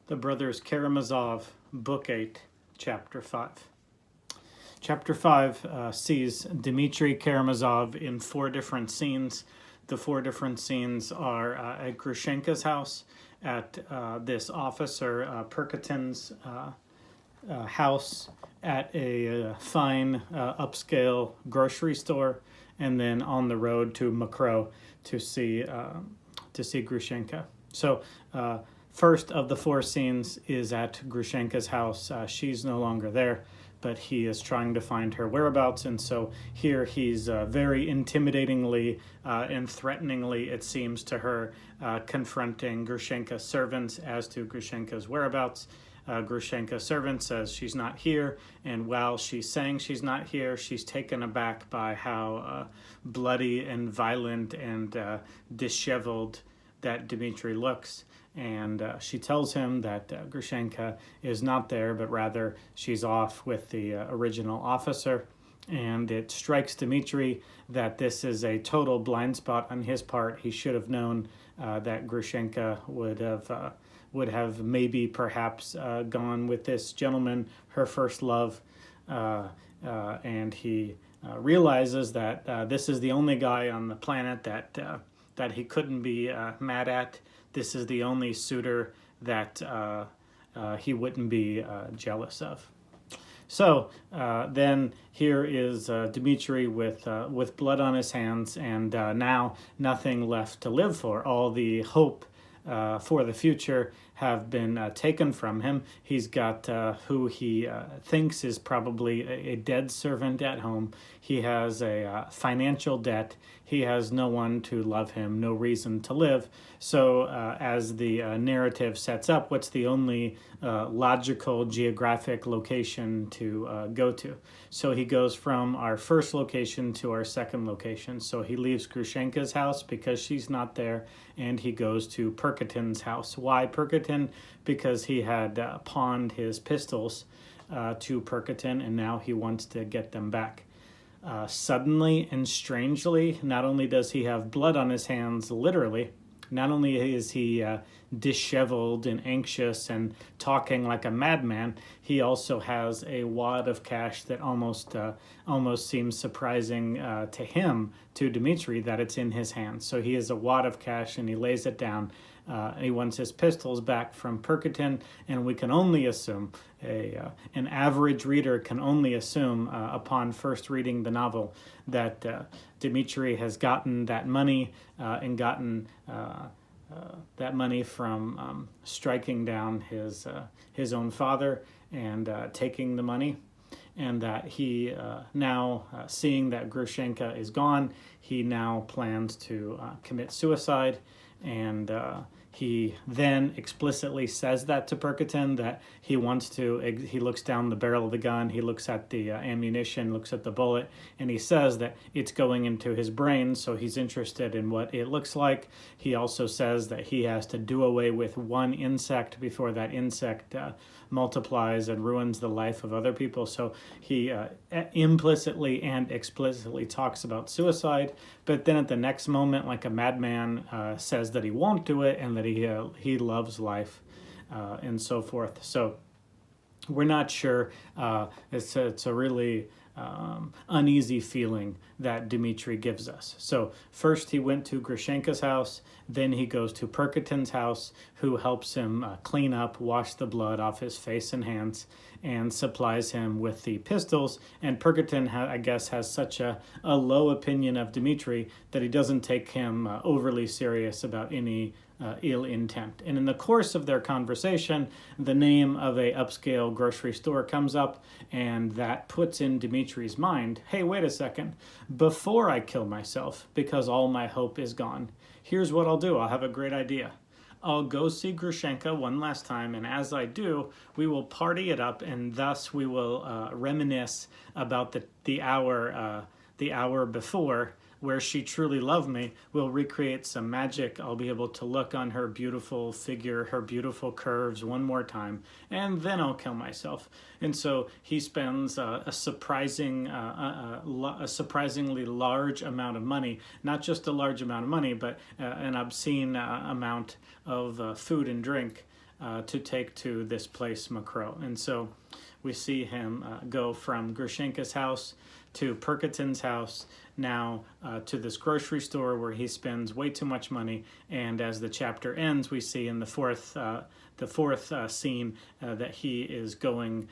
The Brothers Karamazov, Book 8, Chapter 5. Chapter 5 sees Dimitri Karamazov in 4 different scenes. The 4 different scenes are at Grushenka's house, at this officer Perkotin's house, at a fine upscale grocery store, and then on the road to Makro to see Grushenka. So first of the 4 scenes is at Grushenka's house. She's no longer there, but he is trying to find her whereabouts. And so here he's very intimidatingly and threateningly, it seems to her, confronting Grushenka's servants as to Grushenka's whereabouts. Grushenka's servant says she's not here, and while she's saying she's not here, she's taken aback by how bloody and violent and disheveled that Dimitri looks. And she tells him that Grushenka is not there, but rather she's off with the original officer. And it strikes Dimitri that this is a total blind spot on his part. He should have known that Grushenka would have maybe perhaps gone with this gentleman, her first love. And he realizes that this is the only guy on the planet that he couldn't be mad at. This is the only suitor that he wouldn't be jealous of. So then here is Dimitri with blood on his hands, and now nothing left to live for. All the hope for the future have been taken from him. He's got who he thinks is probably a dead servant at home. He has a financial debt. He has no one to love him, no reason to live. So as the narrative sets up, what's the only logical geographic location to go to? So he goes from our first location to our second location. So he leaves Grushenka's house because she's not there, and he goes to Perkotin's house. Why Perkotin? Because he had pawned his pistols to Perkotin, and now he wants to get them back. Suddenly and strangely, not only does he have blood on his hands, literally, not only is he disheveled and anxious and talking like a madman, he also has a wad of cash that almost seems surprising to him, to Dimitri, that it's in his hands. So he has a wad of cash and he lays it down. He wants his pistols back from Perkotin, and we can only assume, an average reader can only assume upon first reading the novel that Dimitri has gotten that money and gotten that money from striking down his own father and taking the money, and that he now, seeing that Grushenka is gone, he now plans to commit suicide. And he then explicitly says that to Perkotin, that he wants to, he looks down the barrel of the gun, he looks at the ammunition, looks at the bullet, and he says that it's going into his brain, so he's interested in what it looks like. He also says that he has to do away with one insect before that insect multiplies and ruins the life of other people. So he implicitly and explicitly talks about suicide, but then at the next moment, like a madman, says that he won't do it and that he loves life, and so forth. So we're not sure. It's a really uneasy feeling that Dimitri gives us. So first he went to Grushenka's house, then he goes to Perkotin's house, who helps him clean up, wash the blood off his face and hands, and supplies him with the pistols. And Perkotin, I guess, has such a low opinion of Dimitri that he doesn't take him overly serious about any ill intent. And in the course of their conversation, the name of a upscale grocery store comes up, and that puts in Dimitri's mind, hey, wait a second, before I kill myself, because all my hope is gone, here's what I'll do. I'll have a great idea. I'll go see Grushenka one last time, and as I do, we will party it up, and thus we will reminisce about the hour before, where she truly loved me. We'll recreate some magic. I'll be able to look on her beautiful figure, her beautiful curves one more time, and then I'll kill myself. And so he spends a surprisingly large amount of money, not just a large amount of money, but an obscene amount of food and drink to take to this place, Makro. And so we see him go from Grushenka's house to Perkotin's house, now to this grocery store where he spends way too much money. And as the chapter ends, we see in the fourth scene that he is going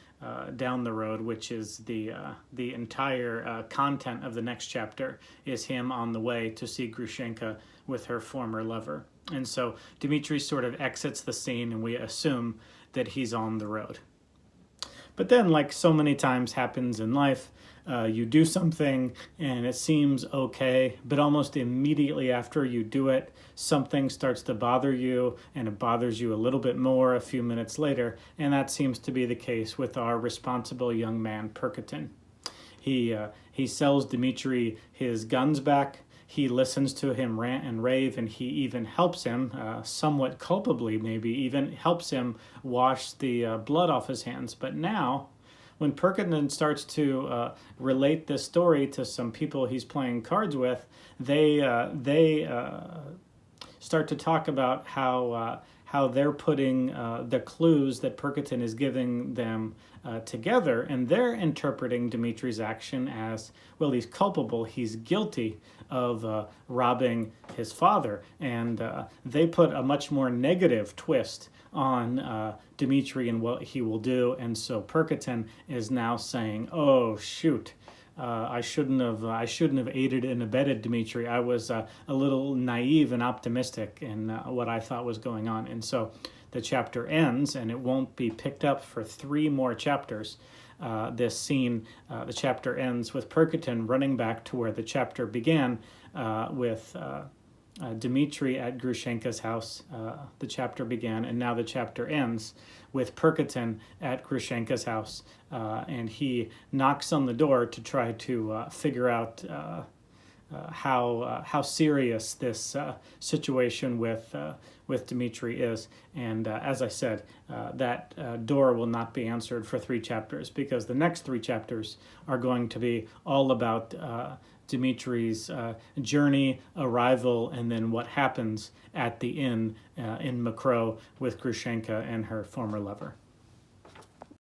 down the road, which is the entire content of the next chapter is him on the way to see Grushenka with her former lover. And so Dimitri sort of exits the scene, and we assume that he's on the road. But then, like so many times happens in life, you do something and it seems okay, but almost immediately after you do it, something starts to bother you, and it bothers you a little bit more a few minutes later, and that seems to be the case with our responsible young man, Perkotin. He sells Dimitri his guns back. He listens to him rant and rave, and he even helps him, somewhat culpably maybe, even helps him wash the blood off his hands. But now, when Perkotin starts to relate this story to some people he's playing cards with, they start to talk about how they're putting the clues that Perkotin is giving them together, and they're interpreting Dimitri's action as, well, he's culpable, he's guilty of robbing his father, and they put a much more negative twist on Dimitri and what he will do. And so Perkotin is now saying, oh shoot, I shouldn't have aided and abetted Dimitri. I was a little naive and optimistic in what I thought was going on. And so the chapter ends, and it won't be picked up for 3 more chapters. This scene, the chapter ends with Perkotin running back to where the chapter began, with Dimitri at Grushenka's house. The chapter began, and now the chapter ends with Perkotin at Grushenka's house, and he knocks on the door to try to figure out how serious this situation with Dimitri is. And as I said, that door will not be answered for 3 chapters, because the next 3 chapters are going to be all about Dimitri's journey, arrival, and then what happens at the inn in Makro with Grushenka and her former lover.